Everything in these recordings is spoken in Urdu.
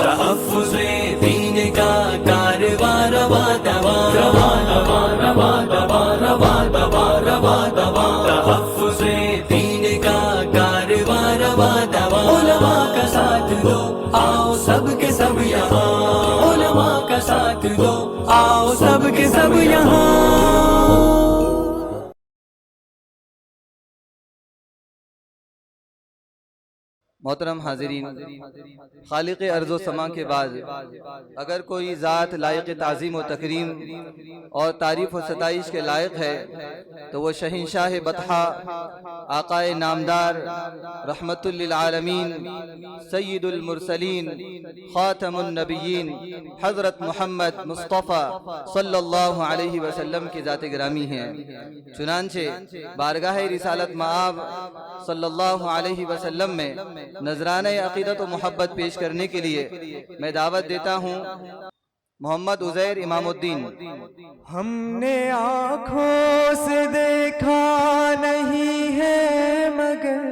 تحفظ دین کا کارواں رواں رواں رواں رواں رواں رواں رواں رواں رواں رواں تحفظ دین کا کارواں رواں رواں علماء کا ساتھ دو آؤ سب کے سب یہاں علماء کا ساتھ دو آؤ سب کے سب یہاں محترم حاضرین، خالق ارض و سما کے بعد اگر کوئی ذات لائق تعظیم و تکریم اور تعریف و ستائش کے لائق ہے تو وہ شہنشاہ بطحا، آقائے نامدار، رحمت للعالمین، سید المرسلین، خاتم النبیین، حضرت محمد مصطفیٰ صلی اللہ علیہ وسلم کی ذات گرامی ہیں۔ چنانچہ بارگاہ رسالت مآب صلی اللہ علیہ وسلم میں نذرانہ عقیدت و محبت پیش کرنے کے لیے میں دعوت دیتا ہوں محمد عزیر امام الدین۔ ہم نے آنکھوں سے دیکھا نہیں ہے مگر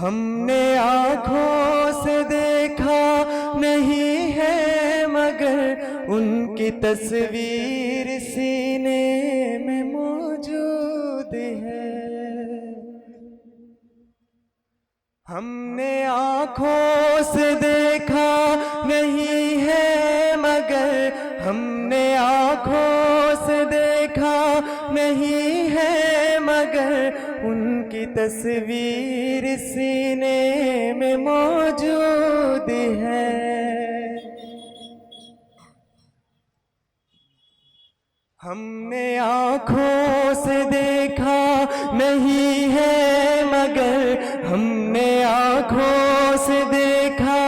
ہم نے آنکھوں سے دیکھا نہیں ہے مگر ان کی تصویر سینے میں موجود ہے۔ ہم نے آنکھوں سے دیکھا نہیں ہے مگر ہم نے آنکھوں سے دیکھا نہیں ہے مگر ان کی تصویر سینے میں موجود ہے۔ ہم نے آنکھوں سے دیکھا نہیں ہے مگر ہم نے آنکھوں سے دیکھا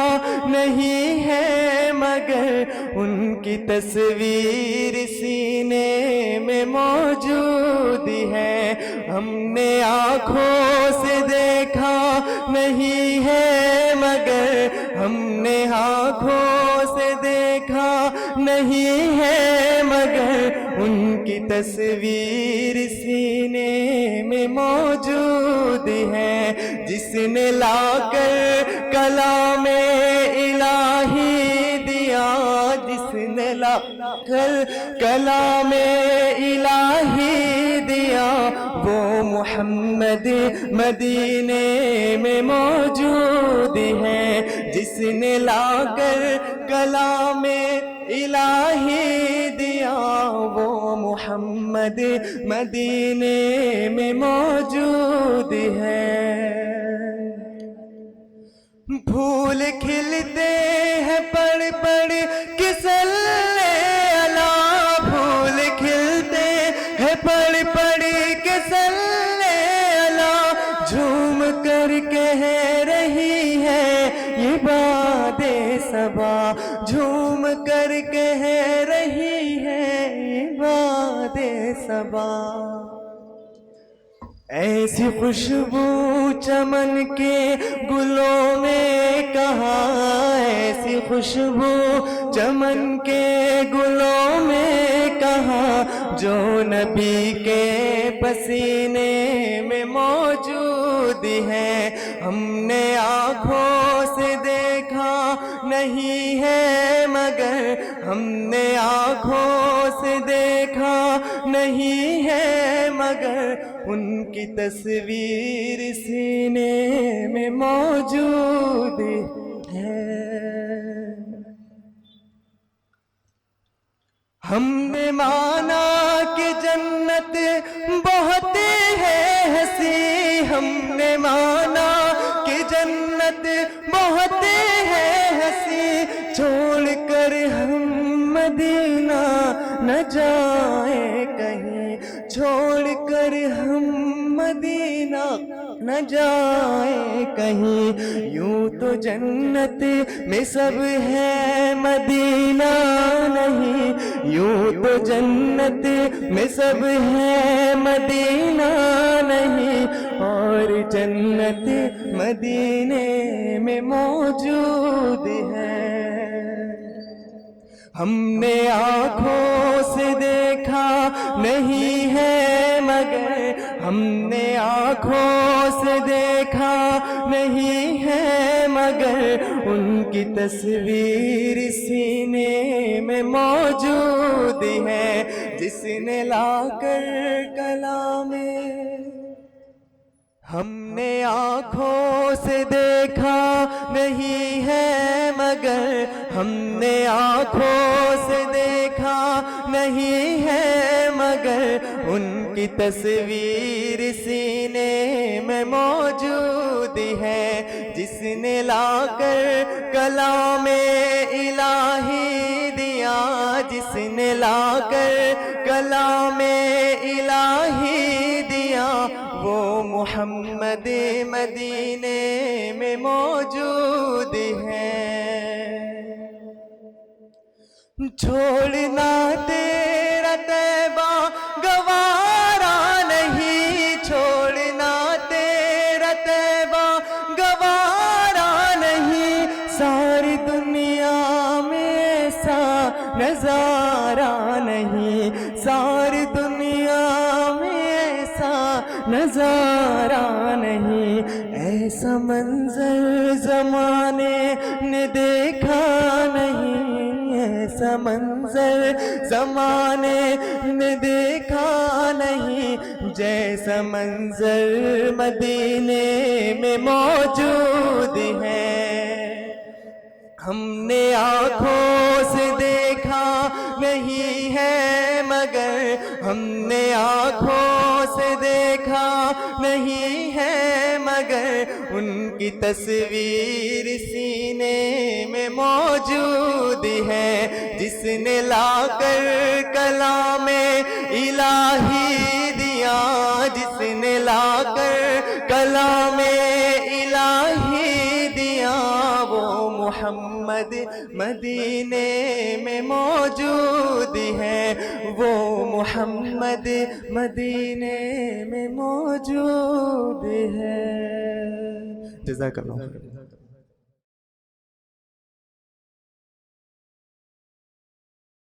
نہیں ہے مگر ان کی تصویر سینے میں موجود ہے۔ ہم نے آنکھوں سے دیکھا نہیں ہے مگر ہم نے آنکھوں سے دیکھا نہیں ہے مگر ان کی تصویر سینے میں موجود ہے۔ جس نے لا کر کلام الہی دیا، جس نے لا کر کلام الہی دیا، وہ محمد مدینے میں موجود ہے۔ جس نے لا کر کلام الہی دیا، وہ محمد مدینے میں موجود ہے۔ پھول کھلتے ہیں پڑ پڑ کے صلی اللہ، پھول کھلتے ہیں پڑ پڑ کے صلی اللہ، جھوم کر کہہ رہی ہے یہ باد صبا، جھوم کر کہہ رہی ہے یہ باد صبا۔ ایسی خوشبو چمن کے گلوں میں کہاں، ایسی خوشبو چمن کے گلوں میں کہاں، جو نبی کے پسینے میں موجود ہے۔ ہم نے آنکھوں سے دیکھا نہیں ہے مگر ہم نے آنکھوں سے دیکھا نہیں ہے مگر ان کی تصویر سینے میں موجود ہے۔ ہم نے مانا کہ جنت بہت ہے ہنسی، ہم نے مانا کہ جنت بہت ہے ہنسی، چھوڑ کر ہم مدینہ نہ جائیں کہیں، چھوڑ کر ہم مدینہ نہ جائیں کہیں۔ یوں تو جنت میں سب ہے مدینہ نہیں، یوں تو جنت میں سب ہے مدینہ نہیں، اور جنت مدینے میں موجود ہے۔ ہم نے آنکھوں سے دیکھا نہیں ہے مگر ہم نے آنکھوں سے دیکھا نہیں ہے مگر ان ان کی تصویر سینے میں موجود ہے، جس نے لا کر کلام ہم نے آنکھوں سے دیکھا نہیں ہے مگر، ہم نے آنکھوں سے دیکھا نہیں ہے مگر، ان کی تصویر سینے میں موجود ہے، جس نے لا کر کلام الہی دیا، جس نے لا کر کلام الہی دیا، وہ محمد مدینے میں موجود ہے۔ چھوڑنا تیرا طیبہ گوارا نہیں، چھوڑنا تیرا طیبہ گوارا نہیں، ساری دنیا میں ایسا نظارہ نہیں، ساری دنیا میں ایسا نظارہ نہیں، ایسا منظر زمانے نے دیکھا نہیں، ایسا منظر زمانے نے دیکھا نہیں، جیسا منظر مدینے میں موجود ہے۔ ہم نے آنکھوں سے دیکھا نہیں ہے مگر، ہم نے آنکھوں سے دیکھا نہیں ہے مگر، ان کی تصویر سینے میں موجود ہے، جس نے لا کر کلام الہی دیا، جس نے لا کر کلام الہی دیا، وہ محمد مدینے میں موجود ہے، وہ محمد مدینے میں موجود ہے۔ جزاک اللہ۔